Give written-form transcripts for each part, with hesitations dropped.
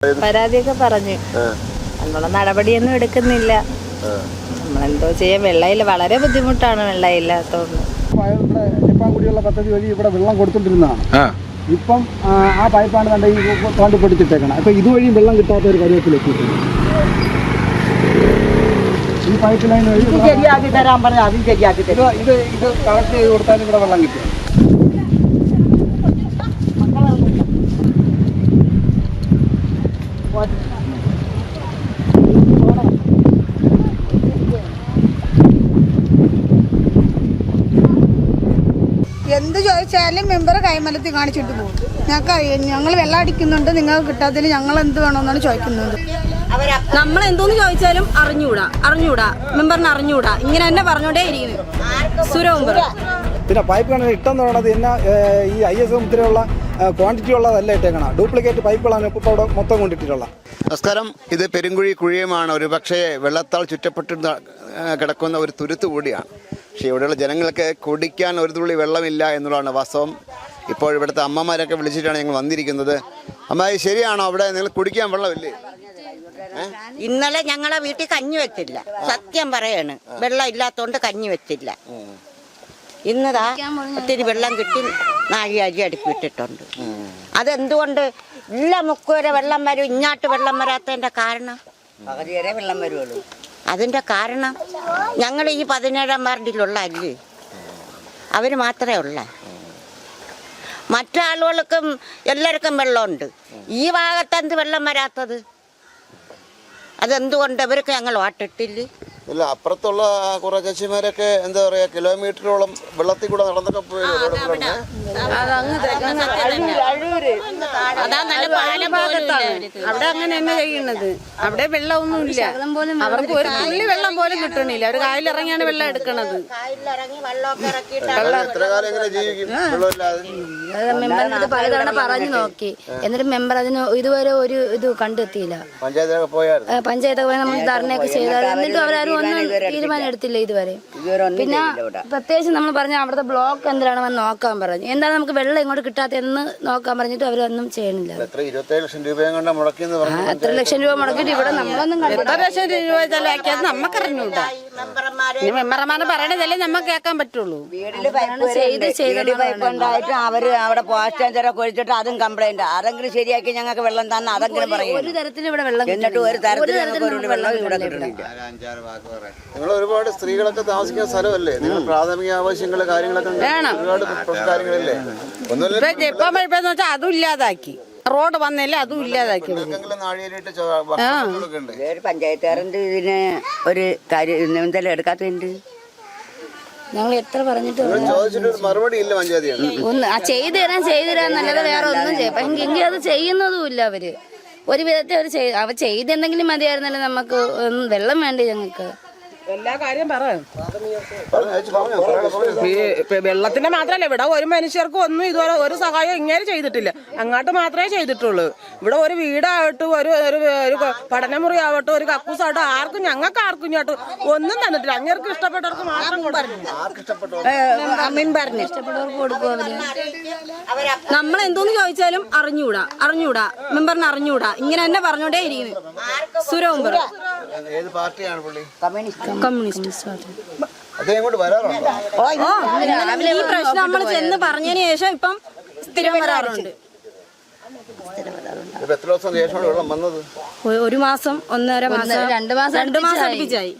പരാതിയൊക്കെ പറഞ്ഞു. നമ്മളെ നടപടിയൊന്നും എടുക്കുന്നില്ല. നമ്മളെന്തോ ചെയ്യാൻ, വെള്ളമില്ല, വളരെ ബുദ്ധിമുട്ടാണ് വെള്ളമില്ലാത്തതുകൊണ്ട്. കുടിവെള്ള പദ്ധതി വഴി ഇവിടെ വെള്ളം കൊടുത്തോണ്ടിരുന്നതാണ്. ഇപ്പം ആ പൈപ്പാണ് കണ്ട ഈ തോണ്ടി പൊട്ടിച്ചിട്ടേക്കണം. അപ്പൊ ഇതുവഴിയും വെള്ളം കിട്ടാത്ത ഒരു കാര്യത്തിലെത്തിയിട്ടുണ്ട്. ഈ പൈപ്പ് ലൈൻ വഴി ശരിയാക്കി തരാൻ പറഞ്ഞാൽ അതും ശരിയാക്കി തരും. ഇത് കളക്ട് ചെയ്ത് കൊടുത്താലും ഇവിടെ വെള്ളം കിട്ടും. എന്ത് ചോദിച്ചാലും മെമ്പർ കൈമലത്തിൽ കാണിച്ചിട്ട് പോകും. ഞങ്ങൾ വെള്ളം അടിക്കുന്നുണ്ട്, നിങ്ങൾക്ക് കിട്ടാത്തതിന് ഞങ്ങൾ എന്ത് വേണമെന്നാണ് ചോദിക്കുന്നത്. നമ്മൾ എന്തോന്ന് ചോദിച്ചാലും അറിഞ്ഞൂടാ മെമ്പറിന് അറിഞ്ഞൂടാ, ഇങ്ങനെ തന്നെ പറഞ്ഞോണ്ടേ ഇരിക്കുന്നു. സുരമെമ്പർ പിന്നെ പൈപ്പ് കണക്ഷൻ ഇട്ടെന്ന് പറയുന്നത് എന്നാ ഈ ISM ഇത്രയുള്ള ക്വാണ്ടിറ്റി ഉള്ളതല്ല ഇട്ടേക്കണം. ഡ്യൂപ്ലിക്കേറ്റ് പൈപ്പുകളാണ് ഇപ്പോൾ അവിടെ മൊത്തം കൊണ്ടിട്ടുള്ളത്. നമസ്കാരം. ഇത് പെരുങ്കുഴി കുഴിയുമാണ്. ഒരു പക്ഷേ വെള്ളത്താൽ ചുറ്റപ്പെട്ട് കിടക്കുന്ന ഒരു തുരുത്ത് കൂടിയാണ്. പക്ഷേ ഇവിടെയുള്ള ജനങ്ങൾക്ക് കുടിക്കാൻ ഒരു തുള്ളി വെള്ളമില്ല എന്നുള്ളതാണ് വാസ്തവം. ഇപ്പോൾ ഇവിടുത്തെ അമ്മമാരൊക്കെ വിളിച്ചിട്ടാണ് ഞങ്ങൾ വന്നിരിക്കുന്നത്. അമ്മായി, ശരിയാണോ അവിടെ നിങ്ങൾ കുടിക്കാൻ വെള്ളമില്ലേ? ഇന്നലെ ഞങ്ങളെ വീട്ടിൽ കഞ്ഞി വെച്ചില്ല, സത്യം പറയാണ്. വെള്ളം ഇല്ലാത്തോണ്ട് കഞ്ഞി വെച്ചില്ല. ഇന്നതാ ഒത്തിരി വെള്ളം കിട്ടി, നാഴിയാഴി അടുപ്പിട്ടിട്ടുണ്ട്. അതെന്തുകൊണ്ട് ഇല്ല മുക്കുവരെ വെള്ളം വരും, ഇങ്ങാട്ട് വെള്ളം വരാത്തതിന്റെ കാരണം വെള്ളം വരുള്ളൂ. അതിന്റെ കാരണം ഞങ്ങൾ ഈ 17-ാം വാർഡിലുള്ള അല്ലേ, അവര് മാത്രമേ ഉള്ള. മറ്റാളുകൾക്കും എല്ലാവർക്കും വെള്ളമുണ്ട്. ഈ ഭാഗത്തെന്ത് വെള്ളം വരാത്തത്? അതെന്തുകൊണ്ട്? അവർക്ക് ഞങ്ങൾ വാട്ടിട്ടില്ല. ഇല്ല, അപ്പുറത്തുള്ള കുറെ ചേച്ചിമാരൊക്കെ എന്താ പറയാ, കിലോമീറ്ററോളം വെള്ളത്തിൽ കൂടെ നടന്നൊക്കെ പോയി. അവിടെ അങ്ങനെ തന്നെ ചെയ്യുന്നത്. അവിടെ വെള്ളമൊന്നുമില്ല, അവർക്ക് ഒരു തുള്ളി വെള്ളം പോലും കിട്ടണില്ല. അവർ കായലിറങ്ങിയാണ് വെള്ളം എടുക്കണത്. മെമ്പറിനത് പലതവണ പറഞ്ഞു നോക്കി, എന്നിട്ട് മെമ്പർ അതിന് ഇതുവരെ ഒരു ഇത് കണ്ടെത്തിയില്ല. പഞ്ചായത്തൊക്കെ പോയി നമ്മൾ ധർണയൊക്കെ ചെയ്താൽ, എന്നിട്ടും അവരാരും ഒന്നും തീരുമാനം എടുത്തില്ല ഇതുവരെ. പിന്നെ പ്രത്യേകിച്ച് നമ്മൾ പറഞ്ഞ അവിടുത്തെ ബ്ലോക്ക് എന്തിനാണ് വന്ന് നോക്കാൻ പറഞ്ഞു. എന്താണ് നമുക്ക് വെള്ളം ഇങ്ങോട്ട് കിട്ടാത്തെന്ന് നോക്കാൻ പറഞ്ഞിട്ട് അവരൊന്നും ചെയ്യണില്ല. 27 ലക്ഷം രൂപ എത്ര ലക്ഷം രൂപ മുടക്കിയിട്ട് ഇവിടെ നമ്മളൊന്നും എത്ര ലക്ഷം രൂപ ചെലവാക്കിയത് നമുക്ക് അറിഞ്ഞൂടാ. മെമ്പർമാരെ പറയണതല്ലേ നമുക്ക് കേൾക്കാൻ പറ്റുള്ളൂ. ഉണ്ടായിട്ട് അവര് അവിടെ പോസ്റ്റൊക്കെ ഒഴിച്ചിട്ട് അതും കംപ്ലൈന്റ്. അതെങ്കിലും ശരിയാക്കി ഞങ്ങൾക്ക് വെള്ളം തന്നെ അതെങ്കിലും പറയും. ഒരു തരത്തിൽ ഇവിടെ വെള്ളം, എന്നിട്ട് ഒരു തരത്തിൽ വെള്ളം ഇവിടെ കിട്ടുന്നില്ല. നിങ്ങൾ ഒരുപാട് സ്ത്രീകളൊക്കെ താമസിക്കുന്ന സ്ഥലമല്ലേ? നിങ്ങൾ പ്രാഥമിക ആവശ്യങ്ങള് കാര്യങ്ങളൊക്കെ ഒരുപാട് കാര്യങ്ങളില്ലേ? ഒന്നുമില്ല, അതും ഇല്ലാതാക്കി. റോഡ് വന്നില്ല, അതും ഇല്ലാതാക്കി. പഞ്ചായത്തുകാരൻ്റെ ഇതിന് ഒരു കാര്യം എന്തെല്ലാം എടുക്കാത്തതുണ്ട്. ഞങ്ങൾ എത്ര പറഞ്ഞിട്ട് മറുപടി ഇല്ല. പഞ്ചായത്ത് ഒന്ന് ചെയ്തു തരാന്നല്ലാതെ വേറെ ഒന്നും ചെയ്യാം. എങ്കിൽ അത് ചെയ്യുന്നതും ഇല്ല അവര്. ഒരു വിധത്തിൽ അവർ ചെയ്തെന്തെങ്കിലും മതിയായിരുന്നല്ലോ. നമുക്ക് വെള്ളം വേണ്ടേ ഞങ്ങൾക്ക്? എല്ലാ കാര്യം പറയാം. വെള്ളത്തിന്റെ മാത്രല്ല, ഇവിടെ ഒരു മനുഷ്യർക്കും ഒന്നും ഇതുവരെ ഒരു സഹായം ഇങ്ങനെ ചെയ്തിട്ടില്ല. അങ്ങോട്ട് മാത്രമേ ചെയ്തിട്ടുള്ളൂ. ഇവിടെ ഒരു വീടാവട്ടെ, ഒരു പഠനമുറി ആവട്ടെ, ഒരു കക്കൂസാവട്ടെ, ആർക്കും ഞങ്ങൾക്ക് ആർക്കും ഇങ്ങോട്ട് ഒന്നും തന്നിട്ടില്ല. അങ്ങേർക്ക് ഇഷ്ടപ്പെട്ടവർക്ക് മാത്രം പറഞ്ഞു. ഇഷ്ടപ്പെട്ടവർക്ക് കൊടുക്കും അവര്. നമ്മൾ എന്തോന്ന് ചോദിച്ചാലും അറിഞ്ഞൂടാ മെമ്പറിന് അറിഞ്ഞൂടാ, ഇങ്ങനെ തന്നെ പറഞ്ഞോണ്ടേ ഇരിക്കുന്നു. സുരമെമ്പർ കമ്മ്യൂണിസ്റ്റ് ഈ പ്രശ്നം നമ്മൾ ചെന്ന് പറഞ്ഞതിന് ശേഷം ഇപ്പം സ്ഥിരം വരാറുണ്ട്. ഒരു മാസം, 1.5 മാസം, 2 മാസം അടുപ്പിച്ചായി.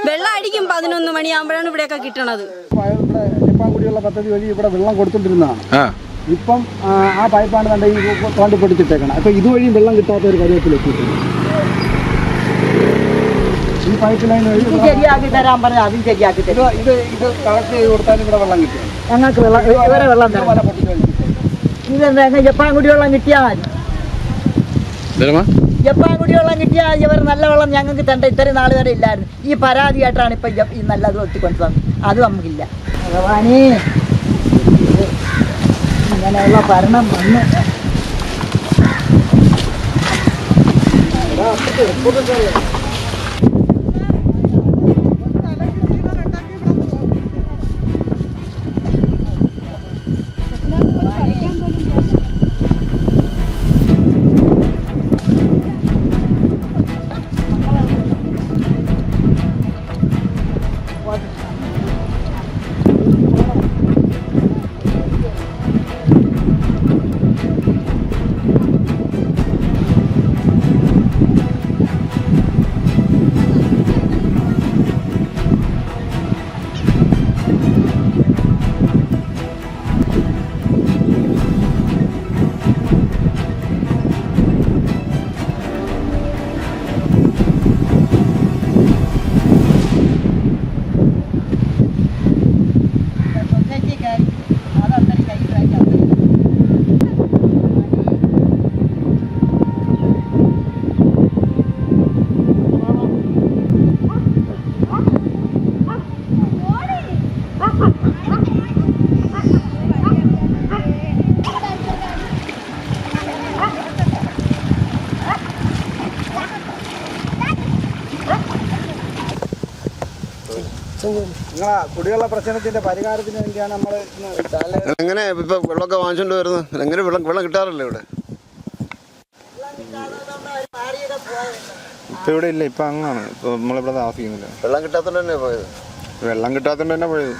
വെള്ളം അടിക്കും 11 മണിയാകുമ്പോഴാണ് ഇവിടെയൊക്കെ കിട്ടണത്. കുടിവെള്ള പദ്ധതി വഴി ഇവിടെ വെള്ളം കൊടുത്തോണ്ടിരുന്നതാണ്. ഇപ്പം ആ പൈപ്പാണ് കണ്ട ഈ തോണ്ടി പൊട്ടിച്ചിട്ടേക്കണം. അപ്പൊ ഇതുവഴിയും വെള്ളം കിട്ടാത്ത ഒരു കാര്യത്തിലെത്തിയിട്ടുണ്ട്. ഈ പൈപ്പ് ലൈൻ വഴി ശരിയാക്കി തരാൻ പറഞ്ഞാൽ അതും ശരിയാക്കി തരും. ഇത് കളക്ട് ചെയ്ത് കൊടുത്താലും ഇവിടെ വെള്ളം കിട്ടും. ഞങ്ങൾക്ക് ഇവരെ വെള്ളം ഇതെന്താ ജപ്പാൻ കുടിവെള്ളം കിട്ടിയാൽ ജപ്പാൻ കുടിവെള്ളം കിട്ടിയാൽ ഇവർ നല്ല വെള്ളം ഞങ്ങൾക്ക് തണ്ട ഇത്രയും നാൾ വരെ ഇല്ലായിരുന്നു. ഈ പരാതിയായിട്ടാണ് ഇപ്പൊ ഈ നല്ലത് ഒത്തിക്കൊണ്ട് തന്നത്. അത് നമുക്കില്ല. ഭഗവാനേ, ഇങ്ങനെയുള്ള ഭരണം വന്ന് നിങ്ങളെ കുടിവെള്ള പ്രശ്നത്തിന്റെ പരിഹാരത്തിന് വേണ്ടിയാണ് നമ്മൾ എങ്ങനെ ഇപ്പൊ വെള്ളമൊക്കെ വാങ്ങിച്ചോണ്ട് വരുന്നത്? എങ്ങനെ വെള്ളം കിട്ടാറില്ല ഇവിടെ? ഇപ്പം ഇവിടെ ഇല്ല, ഇപ്പം അങ്ങാണ്. ഇപ്പോൾ നമ്മളിവിടെ താമസിക്കുന്നില്ല. വെള്ളം കിട്ടാത്തോണ്ട് തന്നെ പോയത്? വെള്ളം കിട്ടാത്തോണ്ട് തന്നെ പോയത്.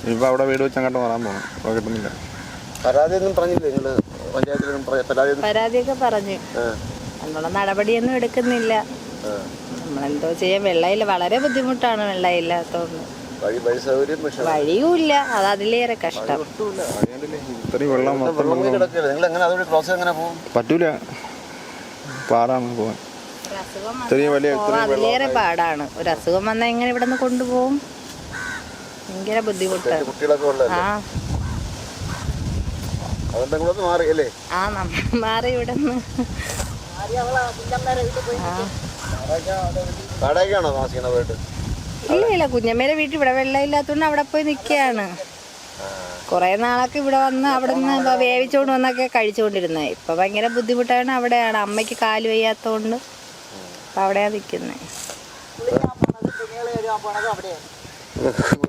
ഇനിയിപ്പോൾ അവിടെ വീട് വെച്ച് അങ്ങോട്ട് മാറാൻ പോകണം. അപ്പോൾ കിട്ടുന്നില്ല. പരാതിയൊന്നും പറഞ്ഞില്ലേ നിങ്ങൾ പഞ്ചായത്തിലും? പരാതിയൊക്കെ പറഞ്ഞു, നമ്മളെ നടപടിയൊന്നും എടുക്കുന്നില്ല. നമ്മളെന്തോ ചെയ്യാൻ, വെള്ളമില്ല, വളരെ ബുദ്ധിമുട്ടാണ് വെള്ളം ഇല്ലാത്തതുകൊണ്ട്. വഴിയുമില്ല, അത് അതിലേറെ കഷ്ടം. ഇത്രയും വെള്ളം പറ്റൂല, പാടാണ് പോകാൻ. അതിലേറെ പാടാണ്. ഒരു അസുഖം വന്നാൽ എങ്ങനെ ഇവിടെ നിന്ന് കൊണ്ടുപോകും? ഭയങ്കര ബുദ്ധിമുട്ടാണ്. മാറി ഇവിടെ നിന്ന്. ഇല്ല, കുഞ്ഞമ്മേരെ വീട്ടിൽ ഇവിടെ വെള്ളം ഇല്ലാത്തതുകൊണ്ട് അവിടെ പോയി നിൽക്കുകയാണ്. കുറെ നാളൊക്കെ ഇവിടെ വന്ന് അവിടെ നിന്ന് വേവിച്ചോണ്ട് വന്നൊക്കെ കഴിച്ചുകൊണ്ടിരുന്നത്. ഇപ്പൊ ഭയങ്കര ബുദ്ധിമുട്ടാണ്. അവിടെയാണ് അമ്മയ്ക്ക് കാല് വയ്യാത്തതുകൊണ്ട് അവിടെയാ നിൽക്കുന്നത്.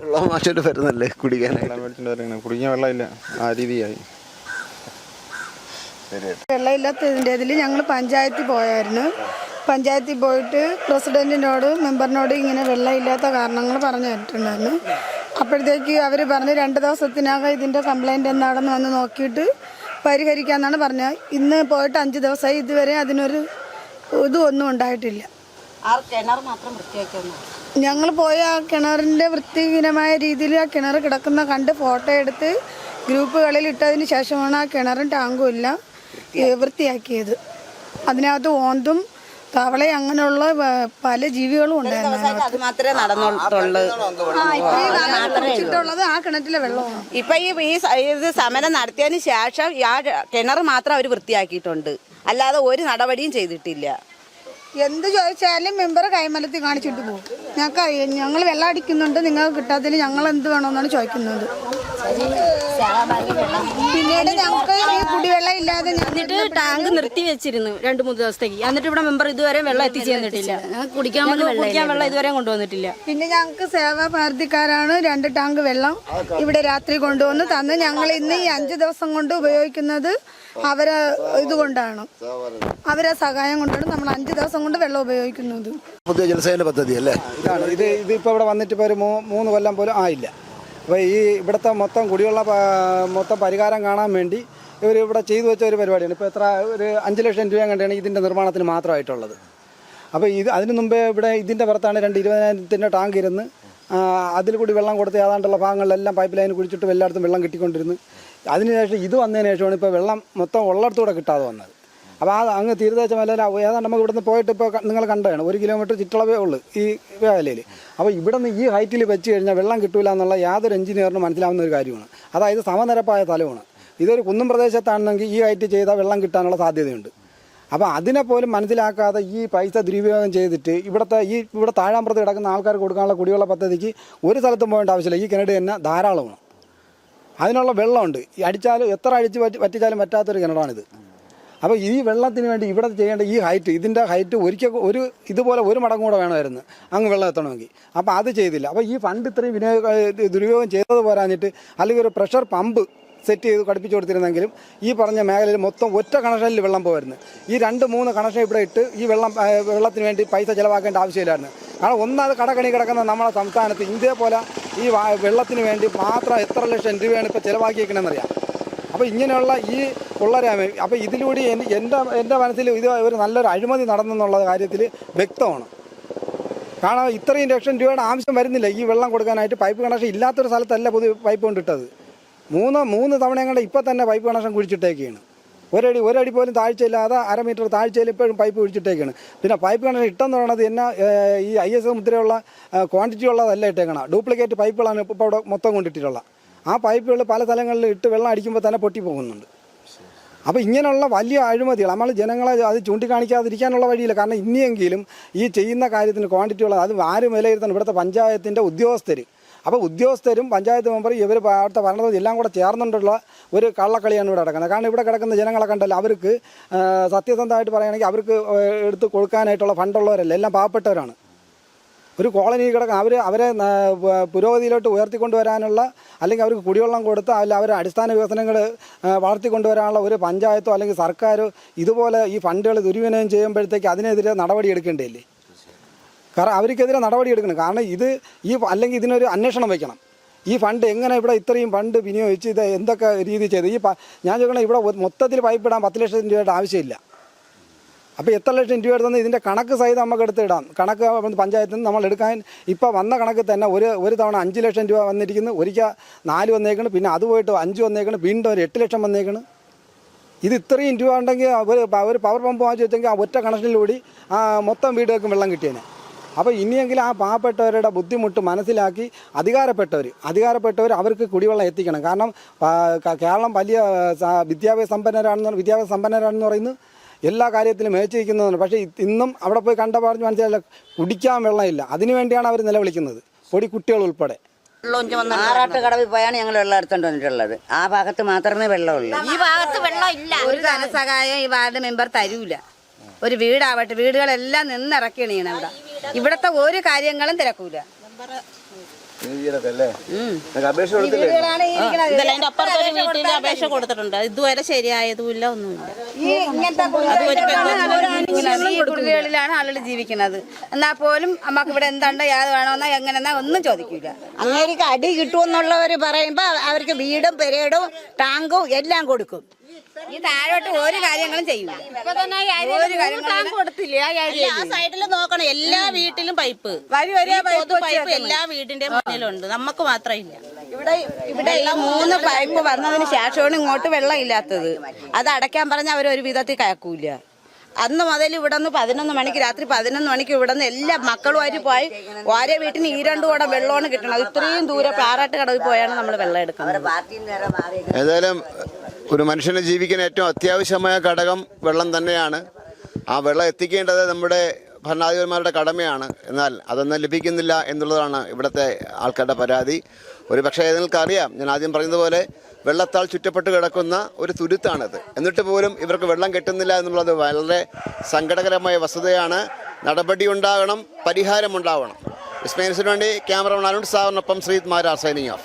വെള്ളം മാറ്റിട്ട് വരുന്നല്ലേ കുടിക്കാനായിട്ട്? കുടിക്കാൻ വെള്ളമില്ല, ആ രീതിയായി. വെള്ളമില്ലാത്തതിൻ്റെ ഇതിൽ ഞങ്ങൾ പഞ്ചായത്തിൽ പോയായിരുന്നു. പഞ്ചായത്തിൽ പോയിട്ട് പ്രസിഡന്റിനോട് മെമ്പറിനോട് ഇങ്ങനെ വെള്ളമില്ലാത്ത കാരണങ്ങൾ പറഞ്ഞു തന്നിട്ടുണ്ടായിരുന്നു. അപ്പോഴത്തേക്ക് അവർ പറഞ്ഞ് 2 ദിവസത്തിനകം ഇതിൻ്റെ കംപ്ലൈൻറ്റ് എന്താണെന്ന് വന്ന് നോക്കിയിട്ട് പരിഹരിക്കാമെന്നാണ് പറഞ്ഞത്. ഇന്ന് പോയിട്ട് 5 ദിവസമായി, ഇതുവരെ അതിനൊരു ഇതൊന്നും ഉണ്ടായിട്ടില്ല. ഞങ്ങൾ പോയ ആ കിണറിൻ്റെ വൃത്തിഹീനമായ രീതിയിൽ ആ കിണർ കിടക്കുന്ന കണ്ട് ഫോട്ടോ എടുത്ത് ഗ്രൂപ്പുകളിൽ ഇട്ടതിന് ശേഷമാണ് ആ കിണറും ടാങ്കും എല്ലാം വൃത്തിയാക്കിയത്. അതിനകത്ത് ഓന്തും തവളയും അങ്ങനെയുള്ള പല ജീവികളും ഉണ്ടായിരുന്നുള്ളത്. ആ കിണറ്റിലെ വെള്ളമാണ്. ഇപ്പൊ ഈ സമരം നടത്തിയതിന് ശേഷം ആ കിണർ മാത്രം അവർ വൃത്തിയാക്കിയിട്ടുണ്ട്, അല്ലാതെ ഒരു നടപടിയും ചെയ്തിട്ടില്ല. എന്ത് ചോദിച്ചാലും മെമ്പർ കൈമലത്തിൽ കാണിച്ചിട്ട് പോകും. ഞങ്ങൾ വെള്ളം അടിക്കുന്നുണ്ട്, നിങ്ങൾക്ക് കിട്ടാത്തതിൽ ഞങ്ങൾ എന്ത് വേണമെന്നാണ് ചോദിക്കുന്നത്. പിന്നീട് ഞങ്ങൾക്ക് ഈ കുടിവെള്ളം ഇല്ലാതെ എന്നിട്ട് ടാങ്ക് നിർത്തി വെച്ചിരുന്നു 2-3 ദിവസത്തേക്ക്. എന്നിട്ട് ഇവിടെ മെമ്പർ ഇതുവരെ വെള്ളം എത്തിച്ചു തന്നിട്ടില്ല. കുടിക്കാൻ വെള്ളം ഇതുവരെ കൊണ്ടുവന്നിട്ടില്ല. പിന്നെ ഞങ്ങൾക്ക് സേവാഭാരതിക്കാരാണ് 2 ടാങ്ക് വെള്ളം ഇവിടെ രാത്രി കൊണ്ടുവന്ന് തന്ന്. ഞങ്ങൾ ഇന്ന് ഈ 5 ദിവസം കൊണ്ട് ഉപയോഗിക്കുന്നത് അവരെ ഇതുകൊണ്ടാണ്, അവരെ സഹായം കൊണ്ടാണ് നമ്മൾ 5 ദിവസം കൊണ്ട് വെള്ളം ഉപയോഗിക്കുന്നത്. പുതിയ ജലസേന പദ്ധതി അല്ലേ ഇതാണ്. ഇതിപ്പോൾ ഇവിടെ വന്നിട്ട് ഇപ്പോൾ ഒരു 3 കൊല്ലം പോലും ആയില്ല. അപ്പോൾ ഈ ഇവിടുത്തെ മൊത്തം കുടിവെള്ള മൊത്തം പരിഹാരം കാണാൻ വേണ്ടി ഇവർ ഇവിടെ ചെയ്തു വെച്ച ഒരു പരിപാടിയാണ്. ഇപ്പോൾ ഒരു 5 ലക്ഷം രൂപ കണ്ടാണ് ഇതിൻ്റെ നിർമ്മാണത്തിന് മാത്രമായിട്ടുള്ളത്. അപ്പോൾ അതിന് മുമ്പേ ഇവിടെ ഇതിൻ്റെ പുറത്താണ് 20,000 ടാങ്ക് ഇരുന്ന് അതിൽ കൂടി വെള്ളം കൊടുത്ത് ഏതാണ്ടുള്ള ഭാഗങ്ങളിലെല്ലാം പൈപ്പ് ലൈൻ കുഴിച്ചിട്ട് എല്ലായിടത്തും വെള്ളം കിട്ടിക്കൊണ്ടിരുന്നു. അതിനുശേഷം ഇത് വന്നതിന് ശേഷമാണ് ഇപ്പോൾ വെള്ളം മൊത്തം ഉള്ളിടത്തൂടെ കിട്ടാതെ വന്നത്. അപ്പോൾ അങ്ങ് തീരദേശമല്ല ഏതാണ്ട് നമുക്ക് ഇവിടുന്ന് പോയിട്ട് ഇപ്പോൾ നിങ്ങൾ കണ്ടതാണ് 1 കിലോമീറ്റർ ചുറ്റളവേ ഉള്ളൂ ഈ വേലയിൽ. അപ്പോൾ ഇവിടെ നിന്ന് ഈ ഹൈറ്റിൽ വെച്ച് കഴിഞ്ഞാൽ വെള്ളം കിട്ടൂല എന്നുള്ള യാതൊരു എഞ്ചിനീയറിനും മനസ്സിലാവുന്ന ഒരു കാര്യമാണ്. അതായത് സമനിരപ്പായ സ്ഥലമാണ്. ഇതൊരു കുന്നും പ്രദേശത്താണെങ്കിൽ ഈ ഹൈറ്റ് ചെയ്താൽ വെള്ളം കിട്ടാനുള്ള സാധ്യതയുണ്ട്. അപ്പോൾ അതിനെപ്പോലും മനസ്സിലാക്കാതെ ഈ പൈസ ദുരുപയോഗം ചെയ്തിട്ട് ഇവിടെ താഴാമ്പുറത്ത് കിടക്കുന്ന ആൾക്കാർക്ക് കൊടുക്കാനുള്ള കുടിവെള്ള പദ്ധതിക്ക് ഒരു സ്ഥലത്തും പോകേണ്ട ആവശ്യമില്ല. ഈ കിണർ തന്നെ ധാരാളമാണ്, അതിനുള്ള വെള്ളമുണ്ട്. അടിച്ചാലും എത്ര അടിച്ച് വറ്റിച്ചാലും പറ്റാത്തൊരു കിണറാണിത്. അപ്പോൾ ഈ വെള്ളത്തിന് വേണ്ടി ഇവിടെ ചെയ്യേണ്ട ഈ ഹൈറ്റ്, ഇതിൻ്റെ ഹൈറ്റ് ഇതുപോലെ 1 മടങ്ങ് കൂടെ വേണമായിരുന്നു അങ്ങ് വെള്ളം എത്തണമെങ്കിൽ. അപ്പോൾ അത് ചെയ്തില്ല. അപ്പോൾ ഈ ഫണ്ട് ഇത്രയും ദുരുപയോഗം ചെയ്തത് പോരാഞ്ഞിട്ട് അല്ലെങ്കിൽ ഒരു പ്രഷർ പമ്പ് സെറ്റ് ചെയ്ത് ഘടിപ്പിച്ച് കൊടുത്തിരുന്നെങ്കിലും ഈ പറഞ്ഞ മേഖലയിൽ മൊത്തം ഒറ്റ കണക്ഷനിൽ വെള്ളം പോയിരുന്നു. ഈ 2-3 കണക്ഷൻ ഇവിടെ ഇട്ട് ഈ വെള്ളത്തിന് വേണ്ടി പൈസ ചിലവാക്കേണ്ട ആവശ്യമില്ലായിരുന്നു. കാരണം ഒന്നാമത് കടകണി കിടക്കുന്ന നമ്മുടെ സംസ്ഥാനത്ത് ഇതേപോലെ ഈ വെള്ളത്തിന് വേണ്ടി മാത്രം എത്ര ലക്ഷം രൂപയാണ് ഇപ്പോൾ ചിലവാക്കിയേക്കണമെന്നറിയാം. അപ്പോൾ ഇങ്ങനെയുള്ള ഈ കൊള്ളരാമ, അപ്പോൾ ഇതിലൂടെ എൻ്റെ മനസ്സിൽ ഇത് ഒരു നല്ലൊരു അഴിമതി നടന്നെന്നുള്ള കാര്യത്തിൽ വ്യക്തമാണ്. കാരണം ഇത്രയും ലക്ഷം രൂപയുടെ ആവശ്യം വരുന്നില്ല ഈ വെള്ളം കൊടുക്കാനായിട്ട്. പൈപ്പ് കണക്ഷൻ ഇല്ലാത്തൊരു സ്ഥലത്തല്ല പുതിയ പൈപ്പ് കൊണ്ടിട്ടത്. 3 തവണയും കൊണ്ട് ഇപ്പം തന്നെ പൈപ്പ് കണക്ഷൻ കുഴിച്ചിട്ടേക്കാണ്. ഒരടി പോലും താഴ്ചയില്ലാതെ 1/2 മീറ്റർ താഴ്ചയിൽ ഇപ്പോഴും പൈപ്പ് കുഴിച്ചിട്ടേക്കാണ്. പിന്നെ പൈപ്പ് കണക്ഷൻ ഇട്ടെന്ന് പറയുന്നത് ഈ IS മുദ്രയുള്ള ക്വാണ്ടിറ്റി ഉള്ളതല്ല ഇട്ടേക്കണം. ഡ്യൂപ്ലിക്കേറ്റ് പൈപ്പുകളാണ് ഇപ്പോൾ അവിടെ മൊത്തം കൊണ്ടിട്ടുള്ളത്. ആ പൈപ്പുകൾ പല സ്ഥലങ്ങളിൽ ഇട്ട് വെള്ളം അടിക്കുമ്പോൾ തന്നെ പൊട്ടിപ്പോകുന്നുണ്ട്. അപ്പോൾ ഇങ്ങനെയുള്ള വലിയ അഴിമതികൾ നമ്മൾ ജനങ്ങളെ അത് ചൂണ്ടിക്കാണിക്കാതിരിക്കാനുള്ള വഴിയില്ല. കാരണം ഇനിയെങ്കിലും ഈ ചെയ്യുന്ന കാര്യത്തിന് ക്വാണ്ടിറ്റി ഉള്ളത് അത് ആരും വിലയിരുത്തണം. ഇവിടുത്തെ പഞ്ചായത്തിൻ്റെ ഉദ്യോഗസ്ഥർ, അപ്പോൾ ഉദ്യോഗസ്ഥരും പഞ്ചായത്ത് മെമ്പർ ഇവർ അവിടുത്തെ ഭരണത്തിൽ എല്ലാം കൂടെ ചേർന്നുകൊണ്ടുള്ള ഒരു കള്ളക്കളിയാണ് ഇവിടെ നടക്കുന്നത്. കാരണം ഇവിടെ കിടക്കുന്ന ജനങ്ങളെ കണ്ടല്ലോ, അവർക്ക് സത്യസന്ധമായിട്ട് പറയുകയാണെങ്കിൽ അവർക്ക് എടുത്ത് കൊടുക്കാനായിട്ടുള്ള ഫണ്ടുള്ളവരല്ല, എല്ലാം പാവപ്പെട്ടവരാണ്. ഒരു കോളനി കിടക്കുക അവരെ പുരോഗതിയിലോട്ട് ഉയർത്തിക്കൊണ്ടുവരാനുള്ള, അല്ലെങ്കിൽ അവർക്ക് കുടിവെള്ളം കൊടുത്ത് അല്ല അവരെ അടിസ്ഥാന വികസനങ്ങൾ വളർത്തിക്കൊണ്ടുവരാനുള്ള ഒരു പഞ്ചായത്തോ അല്ലെങ്കിൽ സർക്കാരോ ഇതുപോലെ ഈ ഫണ്ടുകൾ ദുർവിനിയോഗം ചെയ്യുമ്പോഴത്തേക്ക് അതിനെതിരെ നടപടി എടുക്കേണ്ടതില്ലേ? കാരണം അവർക്കെതിരെ നടപടി എടുക്കണം. കാരണം ഇത് അല്ലെങ്കിൽ ഇതിനൊരു അന്വേഷണം വയ്ക്കണം. ഈ ഫണ്ട് എങ്ങനെ ഇവിടെ ഇത്രയും ഫണ്ട് വിനിയോഗിച്ച് ഇത് എന്തൊക്കെ രീതി ചെയ്ത് ഞാൻ ചോദിക്കണം, ഇവിടെ മൊത്തത്തിൽ പൈപ്പ് ഇടാൻ 10 ലക്ഷം രൂപയുടെ ആവശ്യമില്ല. അപ്പോൾ എത്ര ലക്ഷം രൂപ എടുത്തെന്ന് ഇതിൻ്റെ കണക്ക് സഹിതം നമുക്ക് എടുത്തിടാം. കണക്ക് പഞ്ചായത്തിൽ നിന്ന് നമ്മൾ എടുക്കാൻ ഇപ്പോൾ വന്ന കണക്ക് തന്നെ ഒരു തവണ 5 ലക്ഷം രൂപ വന്നിരിക്കുന്നു, ഒരിക്കൽ 4 വന്നേക്കണം, പിന്നെ അത് പോയിട്ട് 5 വന്നേക്കണം, വീണ്ടും ഒരു 8 ലക്ഷം വന്നേക്കണം. ഇത് ഇത്രയും രൂപ ഉണ്ടെങ്കിൽ ഒരു പവർ പമ്പ് വാങ്ങിച്ച് വെച്ചെങ്കിൽ ആ ഒറ്റ കണക്ഷനിലൂടെ മൊത്തം വീടുകൾക്കും വെള്ളം കിട്ടിയേനെ. അപ്പോൾ ഇനിയെങ്കിലും ആ പാവപ്പെട്ടവരുടെ ബുദ്ധിമുട്ട് മനസ്സിലാക്കി അധികാരപ്പെട്ടവർ അവർക്ക് കുടിവെള്ളം എത്തിക്കണം. കാരണം കേരളം വലിയ വിദ്യാഭ്യാസ സമ്പന്നരാണെന്ന് പറയുന്നത് എല്ലാ കാര്യത്തിലും മേച്ചിരിക്കുന്നതാണ്. പക്ഷേ ഇന്നും അവിടെ പോയി പറഞ്ഞ് മനസ്സിലായില്ല, കുടിക്കാൻ വെള്ളമില്ല. അതിനുവേണ്ടിയാണ് അവർ നിലവിളിക്കുന്നത്, പൊടി കുട്ടികൾ ഉൾപ്പെടെ. ആറാട്ടുകടവിൽ പോയാണ് ഞങ്ങൾ വെള്ളം എടുത്തോണ്ട് വന്നിട്ടുള്ളത്. ആ ഭാഗത്ത് മാത്രമേ വെള്ളമുള്ളൂ. ഈ ഭാഗത്ത് വെള്ളം ഇല്ല. ഒരു ധനസഹായം ഈ വാർഡ് മെമ്പർ തരൂല. ഒരു വീടാവട്ടെ, വീടുകളെല്ലാം നിന്നിറക്കിയാണ് ഇവിടെ. ഇവിടത്തെ ഒരു കാര്യങ്ങളും തിരക്കൂല. അപേക്ഷ കൊടുത്തിട്ടുണ്ട്, ഇതുവരെ ശരിയായതുമില്ല, ഒന്നുമില്ല. ഈ കുടിലുകളിലാണ് ആളുകൾ ജീവിക്കുന്നത്. എന്നാൽ പോലും നമുക്ക് ഇവിടെ എന്തുണ്ട്, യാത് വേണമെന്നോ എങ്ങനെന്നാ ഒന്നും ചോദിക്കൂല. അങ്ങേക്ക് അടി കിട്ടുമെന്നുള്ളവർ പറയുമ്പോൾ അവർക്ക് വീടും പെരേടും ടാങ്കും എല്ലാം കൊടുക്കും. ഈ താഴോട്ട് ഒരു കാര്യങ്ങളും ചെയ്യൂല. ആ സൈഡിൽ നോക്കണം, എല്ലാ വീട്ടിലും പൈപ്പ്, പൈപ്പ് എല്ലാ വീടിന്റെ മുന്നിലുണ്ട്, നമുക്ക് മാത്രമില്ല. ഇവിടെ ഈ 3 പൈപ്പ് വന്നതിന് ശേഷമാണ് ഇങ്ങോട്ട് വെള്ളം ഇല്ലാത്തത്. അത് അടയ്ക്കാൻ പറഞ്ഞാൽ അവർ ഒരു വിധത്തിൽ കയക്കൂല. അന്ന് മുതൽ ഇവിടെ നിന്ന് 11 മണിക്ക്, രാത്രി 11 മണിക്ക് ഇവിടെ നിന്ന് എല്ലാ മക്കളുമായിട്ട് പോയി ഓരോ വീട്ടിന് 2 കുടം വെള്ളമാണ് കിട്ടണത്. ഇത്രയും ദൂരെ പാറാട്ട് കടവിൽ പോയാണ് നമ്മൾ വെള്ളം എടുക്കുന്നത്. ഏതായാലും ഒരു മനുഷ്യനെ ജീവിക്കാൻ ഏറ്റവും അത്യാവശ്യമായ ഘടകം വെള്ളം തന്നെയാണ്. ആ വെള്ളം എത്തിക്കേണ്ടത് നമ്മുടെ ഭരണാധികാരിമാരുടെ കടമയാണ്. എന്നാൽ അതൊന്നും ലഭിക്കുന്നില്ല എന്നുള്ളതാണ് ഇവിടുത്തെ ആൾക്കാരുടെ പരാതി. ഒരു പക്ഷേ നിങ്ങൾക്കറിയാം, ഞാൻ ആദ്യം പറഞ്ഞതുപോലെ വെള്ളത്താൽ ചുറ്റപ്പെട്ട് കിടക്കുന്ന ഒരു തുരുത്താണിത്. എന്നിട്ട് പോലും ഇവർക്ക് വെള്ളം കിട്ടുന്നില്ല എന്നുള്ളത് വളരെ സങ്കടകരമായ വസ്തുതയാണ്. നടപടി ഉണ്ടാകണം, പരിഹാരമുണ്ടാവണം. ഇസ്മൈൽസിന് വേണ്ടി ക്യാമറമാൻ അരുൺ സാറിനൊപ്പം ശ്രീത് മാരാർ സൈനിങ് ഓഫ്.